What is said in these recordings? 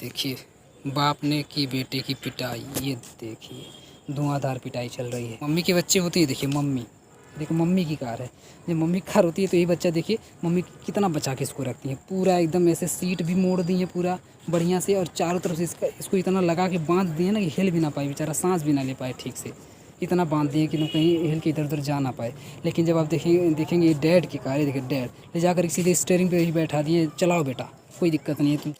देखिए, बाप ने की बेटे की पिटाई। ये देखिए धुआंधार पिटाई चल रही है। मम्मी के बच्चे होते हैं, देखिए मम्मी, देखो मम्मी की कार है। जब मम्मी की कार होती है तो ये बच्चा देखिए मम्मी कितना बचा के इसको रखती है। पूरा एकदम ऐसे सीट भी मोड़ दी है पूरा बढ़िया से, और चारों तरफ से इसको इतना लगा के बांध दिए ना कि हिल भी ना पाए बेचारा, सांस भी ना ले पाए ठीक से। इतना बांध दिए कि ना कहीं हिल के इधर उधर जा ना पाए। लेकिन जब आप देखेंगे ये डैड की कार है, देखिए डैड ले जाकर सीधे स्टीयरिंग पे ही बैठा दिए, चलाओ बेटा कोई दिक्कत नहीं है तुम।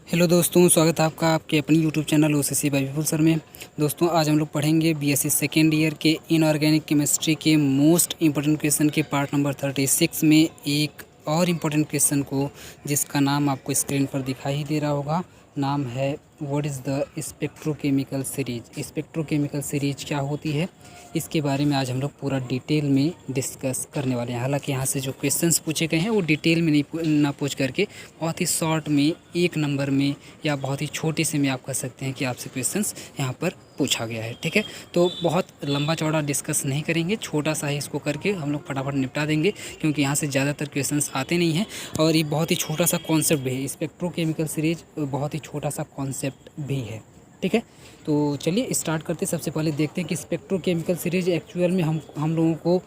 हेलो दोस्तों, स्वागत है आपका आपके अपनी यूट्यूब चैनल ओसीसी बाय विपुल सर में। दोस्तों आज हम लोग पढ़ेंगे बीएससी सेकेंड ईयर के इनऑर्गेनिक केमिस्ट्री के मोस्ट इम्पोर्टेंट क्वेश्चन के पार्ट नंबर 36 में एक और इम्पोर्टेंट क्वेश्चन को, जिसका नाम आपको स्क्रीन पर दिखाई दे रहा होगा। नाम है what is the spectrochemical series. Spectrochemical series क्या होती है, इसके बारे में आज हम लोग पूरा डिटेल में डिस्कस करने वाले हैं। हालांकि यहाँ से जो क्वेश्चंस पूछे गए हैं वो डिटेल में नहीं ना पूछ करके बहुत ही शॉर्ट में, एक नंबर में या बहुत ही छोटे से में आप कह सकते हैं कि आपसे क्वेश्चंस यहाँ पर पूछा गया है। ठीक है, तो बहुत लंबा चौड़ा डिस्कस नहीं करेंगे, छोटा सा ही इसको करके हम लोग फटाफट निपटा देंगे, क्योंकि यहाँ से ज़्यादातर क्वेश्चंस आते नहीं हैं और ये बहुत ही छोटा सा कॉन्सेप्ट भी है। स्पेक्ट्रोकेमिकल सीरीज बहुत ही छोटा सा कॉन्सेप्ट भी है। ठीक है, तो चलिए स्टार्ट करते। सबसे पहले देखते हैं कि स्पेक्ट्रोकेमिकल सीरीज एक्चुअल में हम लोगों को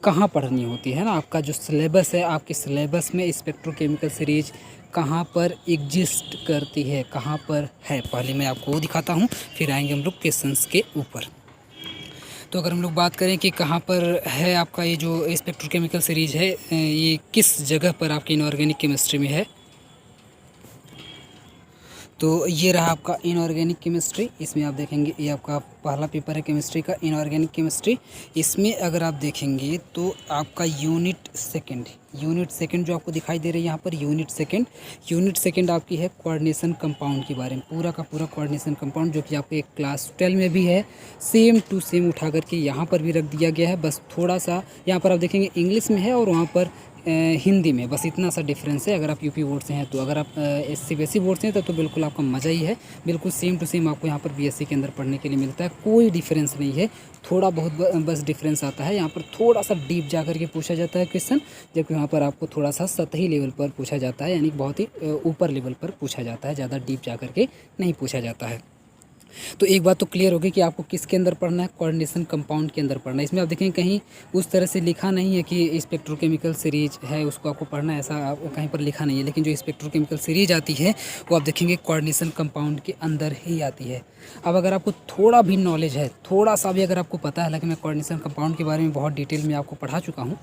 कहाँ पढ़नी होती है ना। आपका जो सिलेबस है, आपके सिलेबस में स्पेक्ट्रोकेमिकल सीरीज कहाँ पर एग्जिस्ट करती है, कहाँ पर है, पहले मैं आपको वो दिखाता हूँ, फिर आएंगे हम लोग क्वेश्चंस के ऊपर। तो अगर हम लोग बात करें कि कहाँ पर है आपका ये जो स्पेक्ट्रोकेमिकल सीरीज है, ये किस जगह पर आपकी इनऑर्गेनिक केमिस्ट्री में है, तो ये रहा आपका इनऑर्गेनिक केमिस्ट्री। इसमें आप देखेंगे ये आपका पहला पेपर है केमिस्ट्री का, इनऑर्गेनिक केमिस्ट्री। इसमें अगर आप देखेंगे तो आपका यूनिट सेकंड जो आपको दिखाई दे रही है यहाँ पर, यूनिट सेकंड आपकी है कोऑर्डिनेशन कंपाउंड के बारे में, पूरा का पूरा कोऑर्डिनेशन कंपाउंड, जो कि आपको एक क्लास 12 में भी है, सेम टू सेम उठा करके यहाँ पर भी रख दिया गया है। बस थोड़ा सा यहाँ पर आप देखेंगे इंग्लिश में है और वहाँ पर हिंदी में, बस इतना सा डिफरेंस है। अगर आप यूपी बोर्ड से हैं तो, अगर आप सीबीएसई बोर्ड से हैं तो बिल्कुल आपका मज़ा ही है, बिल्कुल सेम टू सेम आपको यहाँ पर बीएससी के अंदर पढ़ने के लिए मिलता है। कोई डिफरेंस नहीं है, थोड़ा बहुत बस डिफरेंस आता है। यहाँ पर थोड़ा सा डीप जा कर के पूछा जाता है क्वेश्चन, जबकि वहाँ पर आपको थोड़ा सा सतही लेवल पर पूछा जाता है, यानी बहुत ही ऊपर लेवल पर पूछा जाता है, ज़्यादा डीप जा कर के नहीं पूछा जाता है। तो एक बात तो क्लियर होगी कि आपको किसके अंदर पढ़ना है, कोऑर्डिनेशन कंपाउंड के अंदर पढ़ना है। इसमें आप देखेंगे कहीं उस तरह से लिखा नहीं है कि स्पेक्ट्रोकेमिकल सीरीज है उसको आपको पढ़ना है, ऐसा कहीं पर लिखा नहीं है। लेकिन जो स्पेक्ट्रोकेमिकल सीरीज आती है वो आप देखेंगे कोऑर्डिनेशन कंपाउंड के अंदर ही आती है। अब अगर आपको थोड़ा भी नॉलेज है, थोड़ा सा भी अगर आपको पता है, हालांकि मैं कोऑर्डिनेशन कंपाउंड के बारे में बहुत डिटेल में आपको पढ़ा चुका हूँ,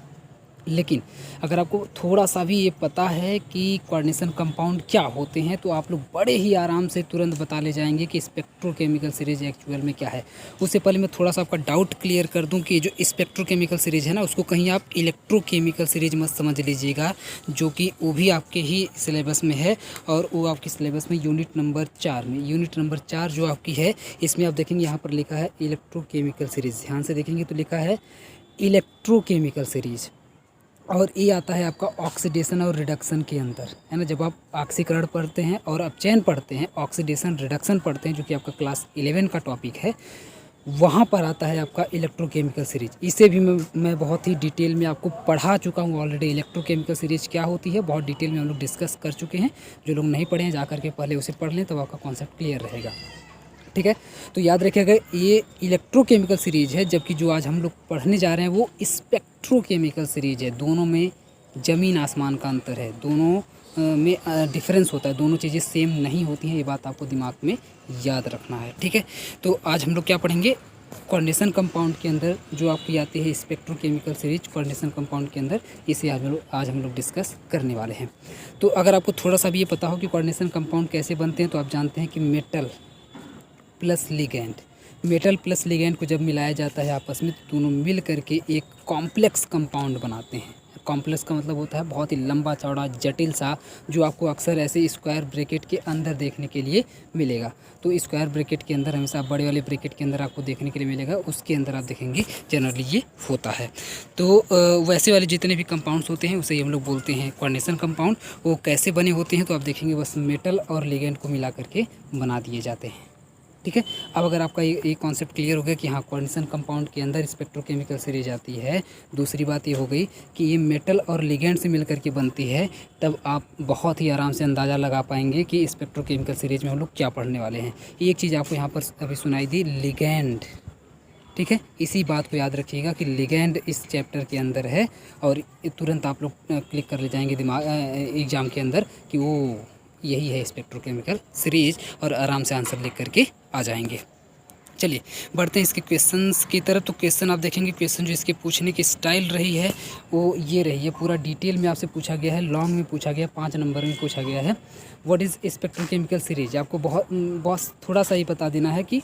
लेकिन अगर आपको थोड़ा सा भी ये पता है कि कोऑर्डिनेशन कंपाउंड क्या होते हैं, तो आप लोग बड़े ही आराम से तुरंत बता ले जाएंगे कि स्पेक्ट्रोकेमिकल सीरीज एक्चुअल में क्या है। उससे पहले मैं थोड़ा सा आपका डाउट क्लियर कर दूं कि जो स्पेक्ट्रोकेमिकल सीरीज है ना, उसको कहीं आप इलेक्ट्रोकेमिकल सीरीज मत समझ लीजिएगा, जो कि वो भी आपके ही सिलेबस में है, और वो आपके सिलेबस में यूनिट नंबर 4 जो आपकी है, इसमें आप देखेंगे यहाँ पर लिखा है इलेक्ट्रोकेमिकल सीरीज। ध्यान से देखेंगे तो लिखा है इलेक्ट्रोकेमिकल सीरीज, और ये आता है आपका ऑक्सीडेशन और रिडक्शन के अंदर, है ना। जब आप ऑक्सीकरण पढ़ते हैं और अपचयन पढ़ते हैं, ऑक्सीडेशन रिडक्शन पढ़ते हैं, जो कि आपका क्लास 11 का टॉपिक है, वहाँ पर आता है आपका इलेक्ट्रोकेमिकल सीरीज। इसे भी मैं बहुत ही डिटेल में आपको पढ़ा चुका हूँ ऑलरेडी। इलेक्ट्रोकेमिकल सीरीज क्या होती है बहुत डिटेल में हम लोग डिस्कस कर चुके हैं। जो लोग नहीं पढ़े हैं जा करके पहले उसे पढ़ लें, तब आपका कॉन्सेप्ट क्लियर रहेगा। ठीक है, तो याद रखिएगा ये इलेक्ट्रोकेमिकल सीरीज है, जबकि जो आज हम लोग पढ़ने जा रहे हैं वो स्पेक्ट्रोकेमिकल सीरीज है। दोनों में ज़मीन आसमान का अंतर है, दोनों में डिफरेंस होता है, दोनों चीज़ें सेम नहीं होती हैं, ये बात आपको दिमाग में याद रखना है। ठीक है, तो आज हम लोग क्या पढ़ेंगे, कोऑर्डिनेशन कंपाउंड के अंदर जो आपकी आती है स्पेक्ट्रोकेमिकल सीरीज, कोऑर्डिनेशन कंपाउंड के अंदर, इसे आज हम लोग डिस्कस करने वाले हैं। तो अगर आपको थोड़ा सा भी ये पता हो कि कोऑर्डिनेशन कंपाउंड कैसे बनते हैं, तो आप जानते हैं कि मेटल प्लस लिगेंड को जब मिलाया जाता है आपस में, तो दोनों मिल करके एक कॉम्प्लेक्स कंपाउंड बनाते हैं। कॉम्प्लेक्स का मतलब होता है बहुत ही लंबा चौड़ा जटिल सा, जो आपको अक्सर ऐसे स्क्वायर ब्रैकेट के अंदर देखने के लिए मिलेगा। तो स्क्वायर ब्रैकेट के अंदर हमेशा बड़े वाले ब्रैकेट के अंदर आपको देखने के लिए मिलेगा, उसके अंदर आप देखेंगे जनरली ये होता है। तो वैसे वाले जितने भी कंपाउंड्स होते हैं उसे ही हम लोग बोलते हैं कोऑर्डिनेशन कंपाउंड। वो कैसे बने होते हैं तो आप देखेंगे बस मेटल और लिगेंड को मिला करके बना दिए जाते हैं। ठीक है। अब अगर आपका ये कॉन्सेप्ट क्लियर हो गया कि हाँ कोऑर्डिनेशन कंपाउंड के अंदर स्पेक्ट्रोकेमिकल सीरीज आती है, दूसरी बात ये हो गई कि ये मेटल और लिगेंड से मिलकर के बनती है, तब आप बहुत ही आराम से अंदाज़ा लगा पाएंगे कि स्पेक्ट्रोकेमिकल सीरीज में हम लोग क्या पढ़ने वाले हैं। एक चीज़ आपको यहाँ पर अभी सुनाई दी, लिगेंड, ठीक है। इसी बात को याद रखिएगा कि लिगेंड इस चैप्टर के अंदर है और तुरंत आप लोग क्लिक कर ले जाएंगे दिमाग एग्ज़ाम के अंदर कि वो यही है स्पेक्ट्रोकेमिकल सीरीज, और आराम से आंसर लिख करके आ जाएंगे। चलिए बढ़ते हैं इसके क्वेश्चंस की तरफ। तो क्वेश्चन आप देखेंगे, क्वेश्चन जो इसके पूछने की स्टाइल रही है वो ये रही है, पूरा डिटेल में आपसे पूछा गया है, लॉन्ग में पूछा गया, 5 नंबर में पूछा गया है। व्हाट इज़ स्पेक्ट्रोकेमिकल सीरीज, आपको बहुत थोड़ा सा ही बता देना है कि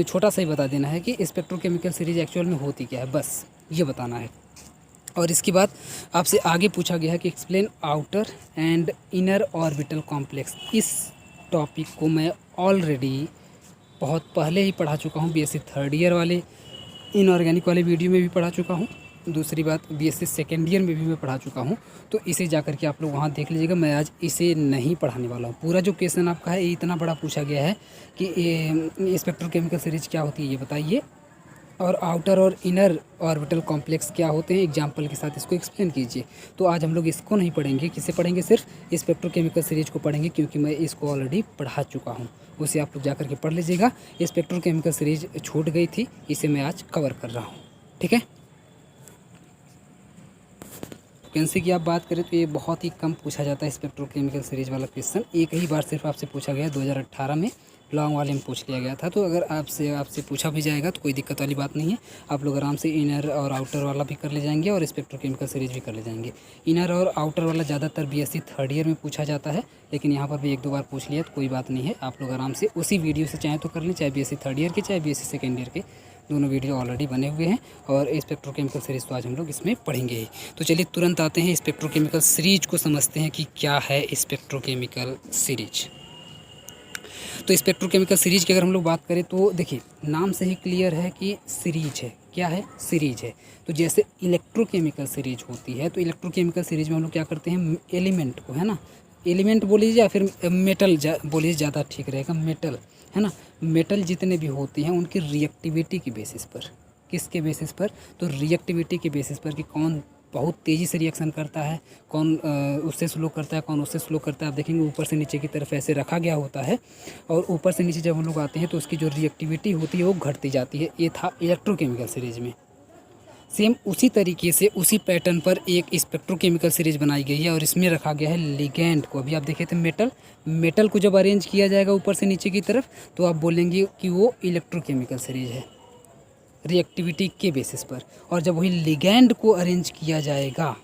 छोटा सा ही बता देना है कि स्पेक्ट्रोकेमिकल सीरीज एक्चुअल में होती क्या है, बस ये बताना है। और इसके बाद आपसे आगे पूछा गया है कि explain outer and inner orbital complex. इस टॉपिक को मैं ऑलरेडी बहुत पहले ही पढ़ा चुका हूँ, बीएससी थर्ड ईयर वाले इनऑर्गेनिक वाले वीडियो में भी पढ़ा चुका हूँ। दूसरी बात बीएससी सेकेंड ईयर में भी मैं पढ़ा चुका हूँ, तो इसे जा कर के आप लोग वहाँ देख लीजिएगा। मैं आज इसे नहीं पढ़ाने वाला हूँ। पूरा जो क्वेश्चन आपका है ये इतना बड़ा पूछा गया है कि स्पेक्ट्रोकेमिकल सीरीज क्या होती है ये बताइए, और आउटर और इनर ऑर्बिटल कॉम्प्लेक्स क्या होते हैं, एग्जाम्पल के साथ इसको एक्सप्लेन कीजिए। तो आज हम लोग इसको नहीं पढ़ेंगे, किसे पढ़ेंगे, सिर्फ स्पेक्ट्रोकेमिकल सीरीज को पढ़ेंगे, क्योंकि मैं इसको ऑलरेडी पढ़ा चुका हूँ। उसे आप लोग जा कर के पढ़ लीजिएगा। स्पेक्ट्रोकेमिकल सीरीज छूट गई थी, इसे मैं आज कवर कर रहा हूँ, ठीक है। वैकेंसी की आप बात करें तो ये बहुत ही कम पूछा जाता है स्पेक्ट्रोकेमिकल सीरीज वाला क्वेश्चन। एक ही बार सिर्फ आपसे पूछा गया 2018 में, लॉन्ग वाले में पूछ लिया गया था। तो अगर आपसे पूछा भी जाएगा तो कोई दिक्कत वाली बात नहीं है, आप लोग आराम से इनर और आउटर वाला भी कर ले जाएंगे और स्पेक्ट्रोकेमिकल सीरीज भी कर ले जाएंगे। इनर और आउटर वाला ज़्यादातर बीएससी थर्ड ईयर में पूछा जाता है, लेकिन यहाँ पर भी 1-2 बार पूछ लिया तो कोई बात नहीं है। आप लोग आराम से उसी वीडियो से चाहे तो कर लें, चाहे बीएससी थर्ड ईयर के चाहे बीएससी सेकेंड ईयर के, दोनों वीडियो ऑलरेडी बने हुए हैं। और स्पेक्ट्रोकेमिकल सीरीज तो आज हम लोग इसमें पढ़ेंगे ही। तो चलिए तुरंत आते हैं स्पेक्ट्रोकेमिकल सीरीज को समझते हैं कि क्या है स्पेक्ट्रोकेमिकल सीरीज। तो स्पेक्ट्रोकेमिकल सीरीज की अगर हम लोग बात करें तो देखिए नाम से ही क्लियर है कि सीरीज है। क्या है, सीरीज है। तो जैसे इलेक्ट्रोकेमिकल सीरीज होती है, तो इलेक्ट्रोकेमिकल सीरीज में हम लोग क्या करते हैं, एलिमेंट को, है ना, एलिमेंट बोल लीजिए या फिर मेटल बोलिए, ज़्यादा ठीक रहेगा, मेटल, है ना। मेटल जितने भी होते हैं उनकी रिएक्टिविटी की बेसिस पर, किसके बेसिस पर, तो रिएक्टिविटी के बेसिस पर कि कौन बहुत तेज़ी से रिएक्शन करता है, कौन उससे स्लो करता है, कौन उससे स्लो करता है। आप देखेंगे ऊपर से नीचे की तरफ ऐसे रखा गया होता है, और ऊपर से नीचे जब हम लोग आते हैं तो उसकी जो रिएक्टिविटी होती है वो घटती जाती है। ये था इलेक्ट्रोकेमिकल सीरीज में। सेम उसी तरीके से उसी पैटर्न पर एक स्पेक्ट्रोकेमिकल सीरीज बनाई गई है, और इसमें रखा गया है लिगेंड को। अभी आप देखे थे मेटल को जब अरेंज किया जाएगा ऊपर से नीचे की तरफ, तो आप बोलेंगे कि वो इलेक्ट्रोकेमिकल सीरीज है रिएक्टिविटी के बेसिस पर। और जब वही लिगैंड को अरेंज किया जाएगा,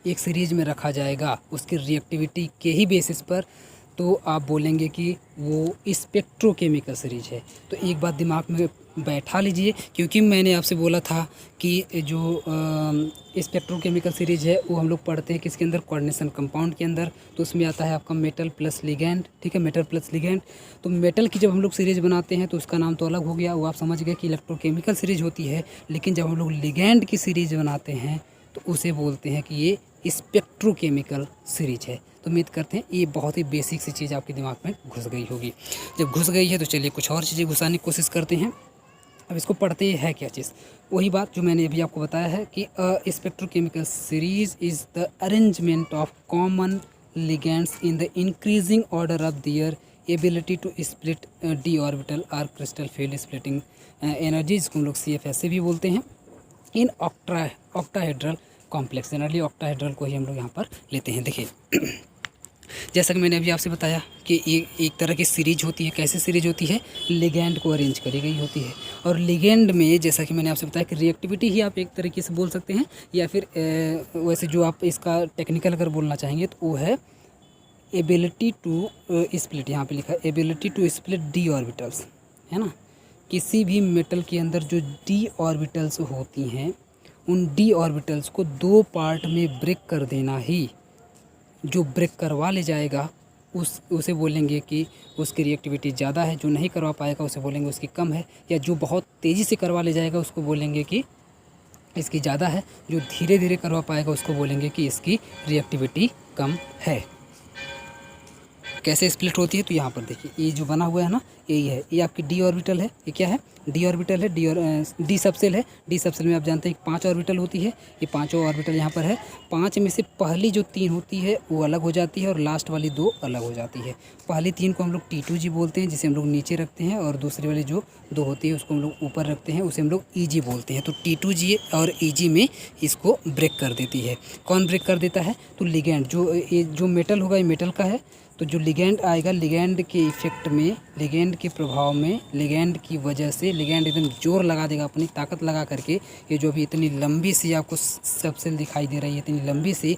एक सीरीज में रखा जाएगा उसकी रिएक्टिविटी के ही बेसिस पर, तो आप बोलेंगे कि वो स्पेक्ट्रोकेमिकल सीरीज है। तो एक बात दिमाग में बैठा लीजिए, क्योंकि मैंने आपसे बोला था कि जो स्पेक्ट्रोकेमिकल सीरीज है वो हम लोग पढ़ते हैं किसके अंदर, कोऑर्डिनेशन कंपाउंड के अंदर। तो उसमें आता है आपका मेटल प्लस लिगैंड, ठीक है, मेटल प्लस लिगैंड। तो मेटल की जब हम लोग सीरीज बनाते हैं तो उसका नाम तो अलग हो गया, वो आप समझ गए कि इलेक्ट्रोकेमिकल सीरीज होती है। लेकिन जब हम लोग लिगैंड की सीरीज बनाते हैं तो उसे बोलते हैं कि ये स्पेक्ट्रोकेमिकल सीरीज है। तो उम्मीद करते हैं ये बहुत ही बेसिक सी चीज़ आपके दिमाग में घुस गई होगी। जब घुस गई है तो चलिए कुछ और चीज़ें घुसाने की कोशिश करते हैं। अब इसको पढ़ते है क्या चीज़, वही बात जो मैंने अभी आपको बताया है कि spectrochemical series is the arrangement of common ligands in the increasing order of their ability to split D orbital और क्रिस्टल फील्ड स्प्लिटिंग एनर्जी, जिसको हम लोग CFSE भी बोलते हैं, in octahedral complex. Generally octahedral को ही हम लोग यहाँ पर लेते हैं। देखिए जैसा कि मैंने अभी आपसे बताया कि एक तरह की सीरीज होती है। कैसे सीरीज होती है, लिगैंड को अरेंज करी गई होती है। और लिगैंड में जैसा कि मैंने आपसे बताया कि रिएक्टिविटी ही आप एक तरीके से बोल सकते हैं, या फिर वैसे जो आप इसका टेक्निकल अगर बोलना चाहेंगे तो वो है एबिलिटी टू स्प्लिट। यहाँ पे लिखा है ability to split D orbitals, है ना। किसी भी मेटल के अंदर जो डी ऑर्बिटल्स होती हैं, उन डी ऑर्बिटल्स को 2 पार्ट में ब्रेक कर देना ही, जो ब्रेक करवा ले जाएगा उसे बोलेंगे कि उसकी रिएक्टिविटी ज़्यादा है, जो नहीं करवा पाएगा उसे बोलेंगे उसकी कम है, या जो बहुत तेज़ी से करवा ले जाएगा उसको बोलेंगे कि इसकी ज़्यादा है, जो धीरे धीरे करवा पाएगा उसको बोलेंगे कि इसकी रिएक्टिविटी कम है। कैसे स्प्लिट होती है, तो यहाँ पर देखिए ये जो बना हुआ है ना, यही है, ये आपकी डी ऑर्बिटल है। ये क्या है, डी ऑर्बिटल है, डी सबसेल है। डी सबसेल में आप जानते हैं 5 ऑर्बिटल होती है। ये 5 ऑर्बिटल यहाँ पर है। 5 में से पहली जो 3 होती है वो अलग हो जाती है और लास्ट वाली 2 अलग हो जाती है। पहली 3 को हम लोग T2G बोलते हैं, जिसे हम लोग नीचे रखते हैं, और दूसरी वाली जो 2 होती है उसको हम लोग ऊपर रखते हैं, उसे हम लोग EG बोलते हैं। तो T2G और EG में इसको ब्रेक कर देती है। कौन ब्रेक कर देता है, तो लिगेंड, जो मेटल होगा, ये मेटल का है, तो जो लिगेंड आएगा, लिगेंड के इफेक्ट में, लिगेंड के प्रभाव में, लिगेंड की वजह से लिगेंड एकदम जोर लगा देगा, अपनी ताकत लगा करके। ये जो भी इतनी लंबी सी आपको सबसेल दिखाई दे रही है, इतनी लंबी सी,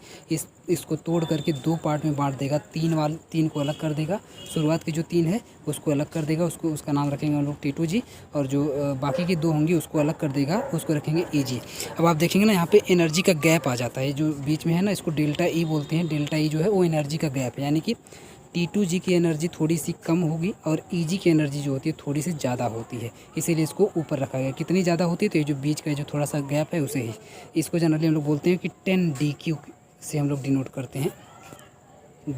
इसको तोड़ करके 2 पार्ट में बांट देगा। 3 को अलग कर देगा। शुरुआत की जो 3 है उसको अलग कर देगा, उसका नाम रखेंगे हम लोग T2G, और जो बाकी की 2 होंगी उसको अलग कर देगा, उसको रखेंगे EG। अब आप देखेंगे ना, यहाँ पे एनर्जी का गैप आ जाता है, जो बीच में है ना, इसको डेल्टा E बोलते हैं। डेल्टा E जो है वो एनर्जी का गैप है, यानी कि T2G की एनर्जी थोड़ी सी कम होगी और EG की एनर्जी जो होती है थोड़ी सी ज़्यादा होती है, इसीलिए इसको ऊपर रखा गया। कितनी ज़्यादा होती है, तो ये जो बीच का जो थोड़ा सा गैप है उसे ही, इसको जनरली हम लोग बोलते हैं कि 10DQ से हम लोग डिनोट करते हैं।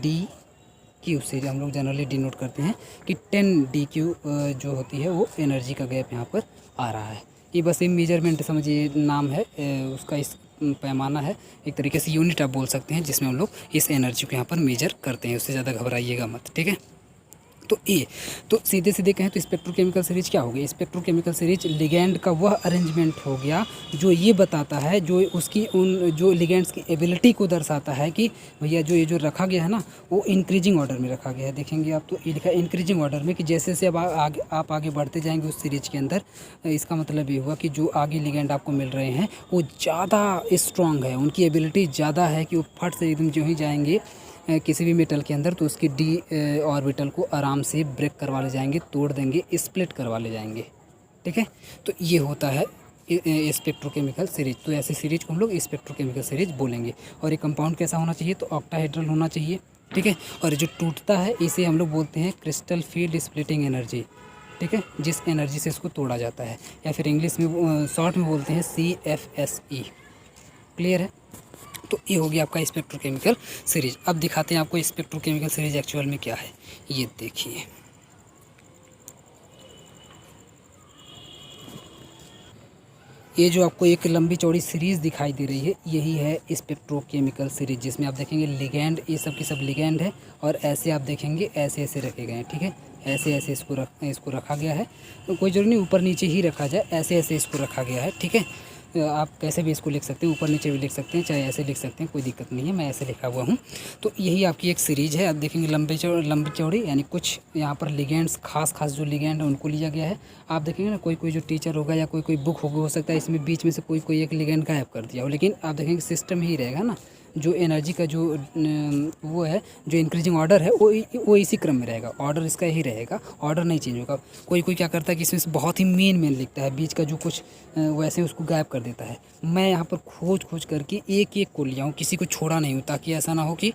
DQ से हम लोग जनरली डिनोट करते हैं कि 10DQ जो होती है वो एनर्जी का गैप यहाँ पर आ रहा है। ये बस एक मेजरमेंट समझिए, नाम है उसका, इस पैमाना है, एक तरीके से यूनिट आप बोल सकते हैं, जिसमें हम लोग इस एनर्जी को यहाँ पर मेजर करते हैं। उससे ज़्यादा घबराइएगा मत, ठीक है। तो ये तो सीधे सीधे कहें तो स्पेक्ट्रोकेमिकल सीरीज क्या होगी, स्पेक्ट्रोकेमिकल सीरीज लिगेंड का वह अरेंजमेंट हो गया जो ये बताता है, जो उसकी उन जो लिगेंड्स की एबिलिटी को दर्शाता है कि भैया जो ये जो रखा गया है ना, वो इंक्रीजिंग ऑर्डर में रखा गया है। देखेंगे आप, तो ये लिखा है इंक्रीजिंग ऑर्डर में, कि जैसे जैसे अब आप आगे बढ़ते जाएंगे उस सीरीज के अंदर, इसका मतलब ये हुआ कि जो आगे लिगेंड आपको मिल रहे हैं वो ज़्यादा स्ट्रॉन्ग है, उनकी एबिलिटी ज़्यादा है कि वो फट से एकदम जो ही जाएंगे किसी भी मेटल के अंदर, तो उसकी डी ऑर्बिटल को आराम से ब्रेक करवा ले जाएंगे, तोड़ देंगे, स्प्लिट करवा ले जाएंगे, ठीक है। तो ये होता है स्पेक्ट्रोकेमिकल सीरीज। तो ऐसी सीरीज को हम लोग स्पेक्ट्रोकेमिकल सीरीज बोलेंगे। और ये कंपाउंड कैसा होना चाहिए, तो ऑक्टाहेड्रल होना चाहिए, ठीक है। और जो टूटता है इसे हम लोग बोलते हैं क्रिस्टल फील्ड स्प्लिटिंग एनर्जी, ठीक है, जिस एनर्जी से इसको तोड़ा जाता है, या फिर इंग्लिश में शॉर्ट में बोलते हैं CFSE। क्लियर है। तो ये हो गया आपका स्पेक्ट्रोकेमिकल सीरीज। अब दिखाते हैं आपको स्पेक्ट्रोकेमिकल सीरीज एक्चुअल में क्या है। ये देखिए, ये जो आपको एक लंबी चौड़ी सीरीज़ दिखाई दे रही है, यही है स्पेक्ट्रोकेमिकल सीरीज, जिसमें आप देखेंगे लिगेंड, ये सब की सब लिगेंड है, और ऐसे आप देखेंगे ऐसे ऐसे रखे गए हैं, ठीक है। ऐसे ऐसे इसको रखा गया है, तो कोई जरूरी नहीं ऊपर नीचे ही रखा जाए, ऐसे ऐसे इसको रखा गया है, ठीक है। आप कैसे भी इसको लिख सकते हैं, ऊपर नीचे भी लिख सकते हैं, चाहे ऐसे लिख सकते हैं, कोई दिक्कत नहीं है, मैं ऐसे लिखा हुआ हूँ। तो यही आपकी एक सीरीज है। आप देखेंगे लंबी चौड़ी, यानी कुछ यहाँ पर लिगेंड्स, खास जो लिगेंड है उनको लिया गया है। आप देखेंगे ना, कोई जो टीचर होगा या कोई बुक होगा, हो सकता है इसमें बीच में से कोई एक लिगेंड गायब कर दिया हो, लेकिन आप देखेंगे सिस्टम ही रहेगा ना, जो एनर्जी का जो वो है, जो इंक्रीजिंग ऑर्डर है वो इसी क्रम में रहेगा, ऑर्डर इसका यही रहेगा, ऑर्डर नहीं चेंज होगा। कोई क्या करता है कि इसमें से बहुत ही मेन लिखता है, बीच का जो कुछ वैसे उसको गायब कर देता है। मैं यहाँ पर खोज करके एक को लिया हूँ, किसी को छोड़ा नहीं हूँ, ताकि ऐसा ना हो कि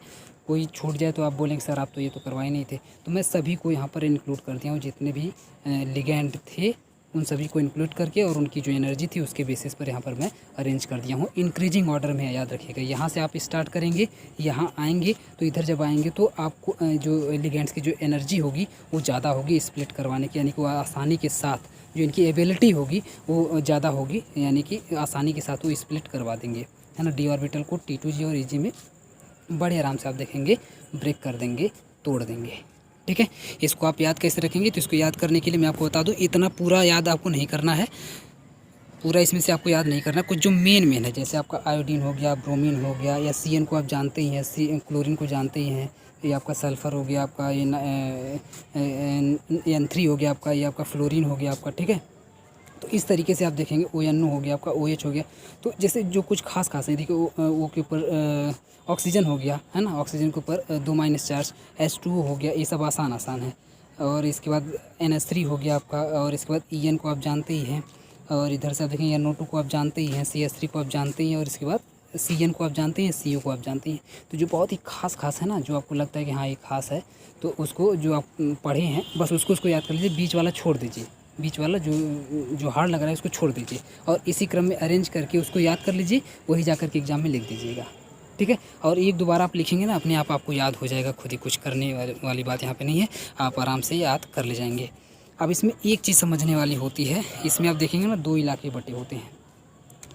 कोई छूट जाए तो आप बोलेंगे सर आप तो ये तो करवाए नहीं थे। तो मैं सभी को यहाँ पर इंक्लूड कर दिया हूँ, जितने भी लिगेंड थे उन सभी को इंक्लूड करके, और उनकी जो एनर्जी थी उसके बेसिस पर यहाँ पर मैं अरेंज कर दिया हूँ। इंक्रीजिंग ऑर्डर में है, याद रखिएगा। यहाँ से आप स्टार्ट करेंगे, यहाँ आएंगे, तो इधर जब आएंगे तो आपको जो लिगेंड्स की जो एनर्जी होगी वो ज़्यादा होगी स्प्लिट करवाने की, यानी कि वो आसानी के साथ, जो इनकी एबिलिटी होगी वो ज़्यादा होगी, यानी कि आसानी के साथ वो स्प्लिट करवा देंगे, है ना। डी ऑर्बिटल को T2G और EG में बड़े आराम से आप देखेंगे ब्रेक कर देंगे, तोड़ देंगे, ठीक है। इसको आप याद कैसे रखेंगे, तो इसको याद करने के लिए मैं आपको बता दूं, इतना पूरा याद आपको नहीं करना है, पूरा इसमें से आपको याद नहीं करना। कुछ जो मेन है, जैसे आपका आयोडीन हो गया, ब्रोमीन हो गया, या CN को आप जानते ही हैं, क्लोरीन को जानते ही हैं, ये आपका सल्फ़र हो गया, आपका ये N3 हो गया, आपका ये आपका फ्लोरीन हो गया आपका, ठीक है। तो इस तरीके से आप देखेंगे ONO हो गया आपका, OH हो गया। तो जैसे जो कुछ खास है, देखिए वो के ऊपर ऑक्सीजन हो गया, है ना, ऑक्सीजन के ऊपर 2 चार्ज, H2O हो गया, ये सब आसान है। और इसके बाद NH3 हो गया आपका, और इसके बाद EN को आप जानते ही हैं, और इधर से आप देखेंगे NO2 को आप जानते ही हैं, CH3 को आप जानते ही हैं, और इसके बाद CN को आप जानते हैं, CO को आप जानते हैं। तो जो बहुत ही खास है ना, जो आपको लगता है कि हाँ ये खास है, तो उसको जो आप पढ़े हैं बस उसको याद कर लीजिए, बीच वाला छोड़ दीजिए, बीच वाला जो हार्ड लग रहा है उसको छोड़ दीजिए, और इसी क्रम में अरेंज करके उसको याद कर लीजिए, वही जा कर के एग्ज़ाम में लिख दीजिएगा, ठीक है। और एक दो बार आप लिखेंगे ना, अपने आप आपको याद हो जाएगा, खुद ही कुछ करने वाली बात यहाँ पे नहीं है, आप आराम से याद कर ले जाएंगे। अब इसमें एक चीज़ समझने वाली होती है, इसमें आप देखेंगे ना 2 इलाके बटे होते हैं,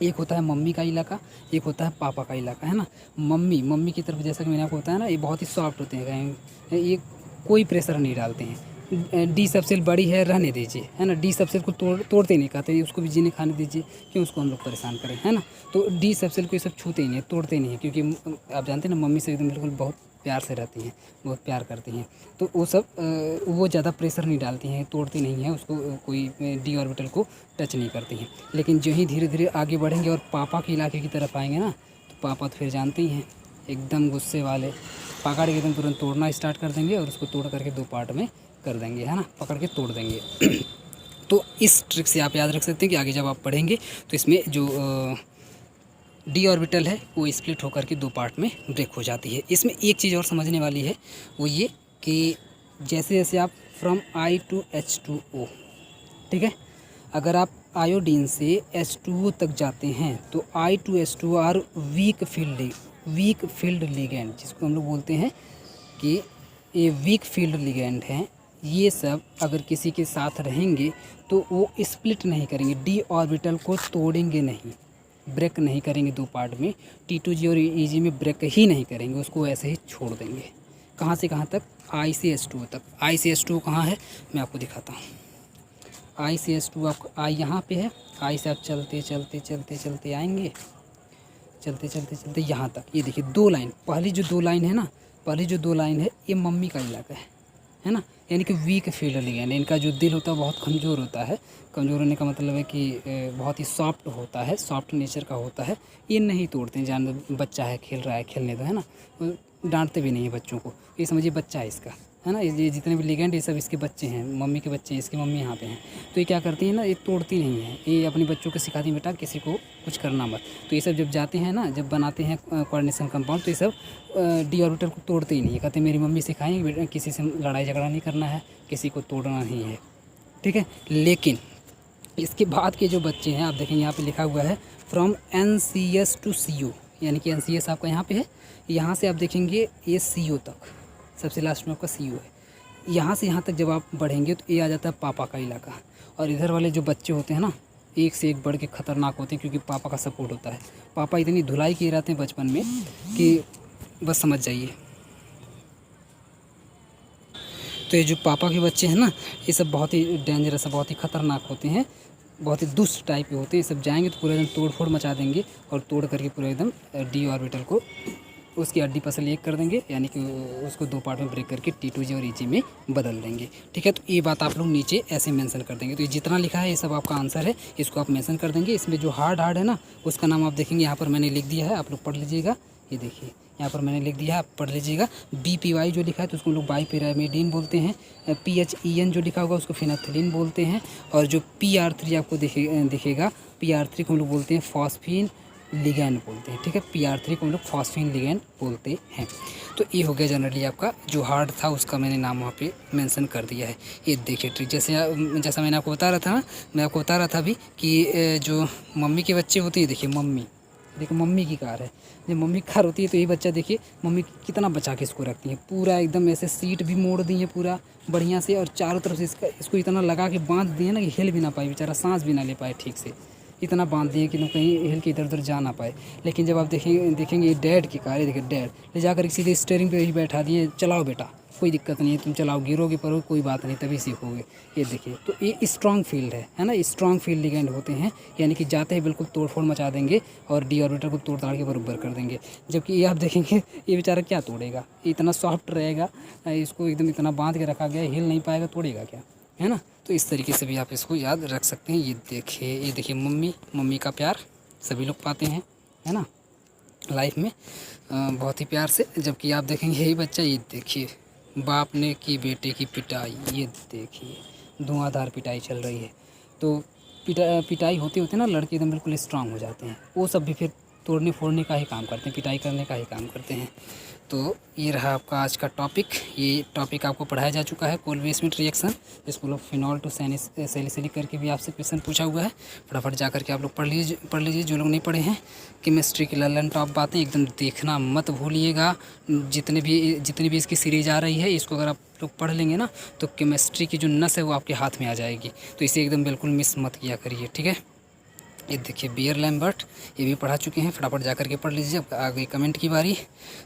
एक होता है मम्मी का इलाका, एक होता है पापा का इलाका, है ना। मम्मी की तरफ जैसा कि मैंने आपको बताया ना, ये बहुत ही सॉफ्ट होते हैं, ये कोई प्रेशर नहीं डालते हैं। डी सबसेल बड़ी है, रहने दीजिए, है ना। डी सबसेल को तोड़ते नहीं कहते, उसको भी जीने खाने दीजिए, क्यों उसको हम लोग परेशान करें, है ना। तो डी सबसेल को ये सब छूते ही नहीं, तोड़ते नहीं हैं, क्योंकि आप जानते हैं ना, मम्मी से एकदम बिल्कुल बहुत प्यार से रहती हैं, बहुत प्यार करती हैं। तो वो सब वो ज़्यादा प्रेशर नहीं डालती हैं, तोड़ती नहीं हैं उसको, कोई डी ऑर्बिटल को टच नहीं करती हैं। लेकिन जो ही धीरे धीरे आगे बढ़ेंगे और पापा के इलाके की तरफ आएंगे ना, तो पापा तो फिर जानते ही हैं, एकदम गुस्से वाले, पकड़ के एकदम तुरंत तोड़ना स्टार्ट कर देंगे और उसको तोड़ करके 2 पार्ट में कर देंगे, है ना, पकड़ के तोड़ देंगे। तो इस ट्रिक से आप याद रख सकते हैं कि आगे जब आप पढ़ेंगे तो इसमें जो डी ऑर्बिटल है वो स्प्लिट होकर के 2 पार्ट में ब्रेक हो जाती है। इसमें एक चीज़ और समझने वाली है, वो ये कि जैसे जैसे आप फ्रॉम I to H2O, ठीक है, अगर आप आयोडीन से H2O तक जाते हैं तो I to H2O are weak field ligand, जिसको हम लोग बोलते हैं कि ये वीक फील्ड लिगेंड हैं। ये सब अगर किसी के साथ रहेंगे तो वो स्प्लिट नहीं करेंगे, डी ऑर्बिटल को तोड़ेंगे नहीं, ब्रेक नहीं करेंगे 2 पार्ट में, T2G और EG में ब्रेक ही नहीं करेंगे, उसको ऐसे ही छोड़ देंगे। कहाँ से कहाँ तक? I से H2O तक। I से H2O कहाँ है, मैं आपको दिखाता हूँ। I से H2O आपको I यहाँ पे है, I से आप चलते चलते चलते चलते आएंगे, चलते चलते चलते यहाँ तक। ये देखिए 2 लाइन, पहली जो 2 लाइन है ना, पहली जो 2 लाइन है ये मम्मी का इलाका है ना, यानी कि वीक फील्ड लिगेंड। इनका जो दिल होता है बहुत कमज़ोर होता है, कमज़ोर होने का मतलब है कि बहुत ही सॉफ्ट होता है, सॉफ्ट नेचर का होता है। ये नहीं तोड़ते हैं, जान बच्चा है खेल रहा है, खेलने दो, है ना, डांटते भी नहीं है बच्चों को, ये समझिए बच्चा है इसका, है ना। ये जितने भी लिगेंड ये सब इसके बच्चे हैं, मम्मी के बच्चे हैं, इसकी मम्मी यहाँ पे हैं। तो ये क्या करती है ना, ये तोड़ती नहीं है, ये अपने बच्चों को सिखाती है बेटा किसी को कुछ करना मत। तो ये सब जब जाते हैं ना, जब बनाते हैं कोऑर्डिनेशन कंपाउंड, तो ये सब डी ऑर्बिटल को तोड़ते ही नहीं है, कहते मेरी मम्मी सिखाएंगे बेटा किसी से लड़ाई झगड़ा नहीं करना है, किसी को तोड़ना नहीं है, ठीक है। लेकिन इसके बाद के जो बच्चे हैं, आप देखेंगे यहाँ पे लिखा हुआ है फ्रॉम NCS to CO, यानी कि NCS आपका यहाँ पे है, यहाँ से आप देखेंगे ये CO तक, सबसे लास्ट में आपका CO है। यहाँ से यहाँ तक जब आप बढ़ेंगे तो ये आ जाता है पापा का इलाका। और इधर वाले जो बच्चे होते हैं ना, एक से एक बढ़ के ख़तरनाक होते हैं, क्योंकि पापा का सपोर्ट होता है। पापा इतनी धुलाई किए रहते हैं बचपन में कि बस समझ जाइए। तो ये जो पापा के बच्चे हैं ना, ये सब बहुत ही डेंजरस है, बहुत ही ख़तरनाक होते हैं, बहुत ही दुष्ट टाइप के होते हैं। ये सब जाएंगे तो पूरा एकदम तोड़ फोड़ मचा देंगे और तोड़ करके पूरा एकदम डी ऑर्बिटल को उसकी हड्डी पसल एक कर देंगे, यानी कि उसको 2 पार्ट में ब्रेक करके T2G और EG में बदल देंगे, ठीक है। तो ये बात आप लोग नीचे ऐसे मेंशन कर देंगे। तो ये जितना लिखा है ये सब आपका आंसर है, इसको आप मेंशन कर देंगे। इसमें जो हार्ड है ना, उसका नाम आप देखेंगे यहाँ पर मैंने लिख दिया है, आप लोग पढ़ लीजिएगा। ये देखिए यहाँ पर मैंने लिख दिया है, आप पढ़ लीजिएगा। BPY जो लिखा है तो उसको लोग बाईपिरामिडीन बोलते हैं, PHEN जो लिखा होगा उसको फिनाथिलीन बोलते हैं, और जो PR3 आपको दिखेगा, PR3 को हम लोग बोलते हैं फॉस्फीन लिगैंड बोलते हैं, ठीक है। PR3 को हम लोग फॉस्फीन लिगैंड बोलते हैं। तो ये हो गया जनरली आपका जो हार्ड था उसका मैंने नाम वहाँ पे मेंशन कर दिया है। ये देखिए ट्रिक, जैसा मैंने आपको बता रहा था ना, मैं आपको बता रहा था अभी कि जो मम्मी के बच्चे होते हैं, देखिए मम्मी, देखिए मम्मी की कार है, जब मम्मी की कार होती है तो ये बच्चा देखिए मम्मी कितना बचा के इसको रखती है, पूरा एकदम ऐसे सीट भी मोड़ दी है पूरा बढ़िया से, और चारों तरफ से इसको इतना लगा के बांध दिए ना कि हिल भी ना पाए बेचारा, सांस भी ना ले पाए ठीक से, इतना बांध दिए कि कहीं हिल के इधर उधर जा ना पाए। लेकिन जब आप देखेंगे डैड की कार है, देखिए डैड ले जाकर सीधे स्टीयरिंग पे ही बैठा दिए, चलाओ बेटा कोई दिक्कत नहीं है, तुम चलाओ, गिरोगे पर कोई बात नहीं, तभी सीखोगे। ये देखिए, तो ये स्ट्रॉन्ग फील्ड है ना, स्ट्रॉन्ग फील्ड लिगेंड होते हैं, यानी कि जाते ही बिल्कुल तोड़फोड़ मचा देंगे और डी ऑर्बिटर को तोड़ ताड़ के बराबर कर देंगे। जबकि ये आप देखेंगे ये बेचारा क्या तोड़ेगा, इतना सॉफ्ट रहेगा, इसको एकदम इतना बांध के रखा गया, हिल नहीं पाएगा, तोड़ेगा क्या, है ना। तो इस तरीके से भी आप इसको याद रख सकते हैं। ये देखिए मम्मी का प्यार सभी लोग पाते हैं, है ना, लाइफ में बहुत ही प्यार से। जबकि आप देखेंगे यही बच्चा, ये देखिए बाप ने की बेटे की पिटाई, ये देखिए धुआंधार पिटाई चल रही है। तो पिटाई होते होते ना लड़के एकदम बिल्कुल स्ट्रांग हो जाते हैं, वो सब भी फिर तोड़ने फोड़ने का ही काम करते हैं, पिटाई करने का ही काम करते हैं। तो ये रहा आपका आज का टॉपिक। ये टॉपिक आपको पढ़ाया जा चुका है, कोल्बी स्मिथ रिएक्शन, जिसको लोग फिनॉल टू सैलिसिलिक करके भी आपसे क्वेश्चन पूछा हुआ है। फटाफट जा करके आप लोग पढ़ लीजिए जो लोग नहीं पढ़े हैं। केमिस्ट्री की ललन टॉप बातें एकदम देखना मत भूलिएगा। जितनी भी इसकी सीरीज आ रही है, इसको अगर आप लोग पढ़ लेंगे ना तो केमिस्ट्री की जो नस है वो आपके हाथ में आ जाएगी। तो इसे एकदम बिल्कुल मिस मत किया करिए, ठीक है। ये देखिए बियर लैम्बर्ट, ये भी पढ़ा चुके हैं, फटाफट जा करके पढ़ लीजिए। अब आ गई कमेंट की बारी।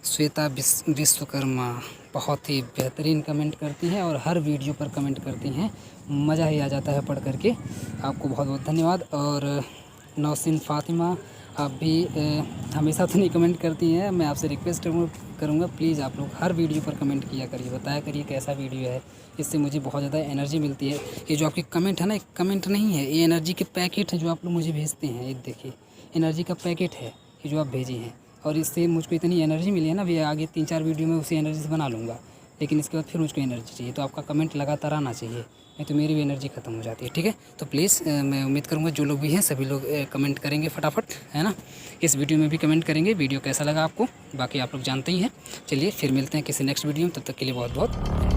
श्वेता विश्वकर्मा बहुत ही बेहतरीन कमेंट करती हैं और हर वीडियो पर कमेंट करती हैं, मज़ा ही आ जाता है पढ़ करके। आपको बहुत बहुत धन्यवाद। और नौसिन फातिमा, आप भी हमेशा तो नहीं कमेंट करती हैं, मैं आपसे रिक्वेस्ट करूँगा प्लीज़ आप लोग हर वीडियो पर कमेंट किया करिए, बताया करिए कैसा वीडियो है। इससे मुझे बहुत ज़्यादा एनर्जी मिलती है। ये जो आपकी कमेंट है ना, एक कमेंट नहीं है, ये एनर्जी के पैकेट है जो आप लोग मुझे भेजते हैं। ये देखिए एनर्जी का पैकेट है ये जो आप भेजी हैं, और इससे मुझको इतनी एनर्जी मिली है ना, अभी आगे 3-4 वीडियो में उसी एनर्जी से बना लूँगा, लेकिन इसके बाद फिर मुझको एनर्जी चाहिए। तो आपका कमेंट लगातार आना चाहिए, नहीं तो मेरी भी एनर्जी ख़त्म हो जाती है, ठीक है। तो प्लीज़ मैं उम्मीद करूँगा जो लोग भी हैं सभी लोग कमेंट करेंगे फटाफट, है ना। इस वीडियो में भी कमेंट करेंगे वीडियो कैसा लगा आपको, बाकी आप लोग जानते ही हैं। चलिए फिर मिलते हैं किसी नेक्स्ट वीडियो में, तब तक के लिए बहुत बहुत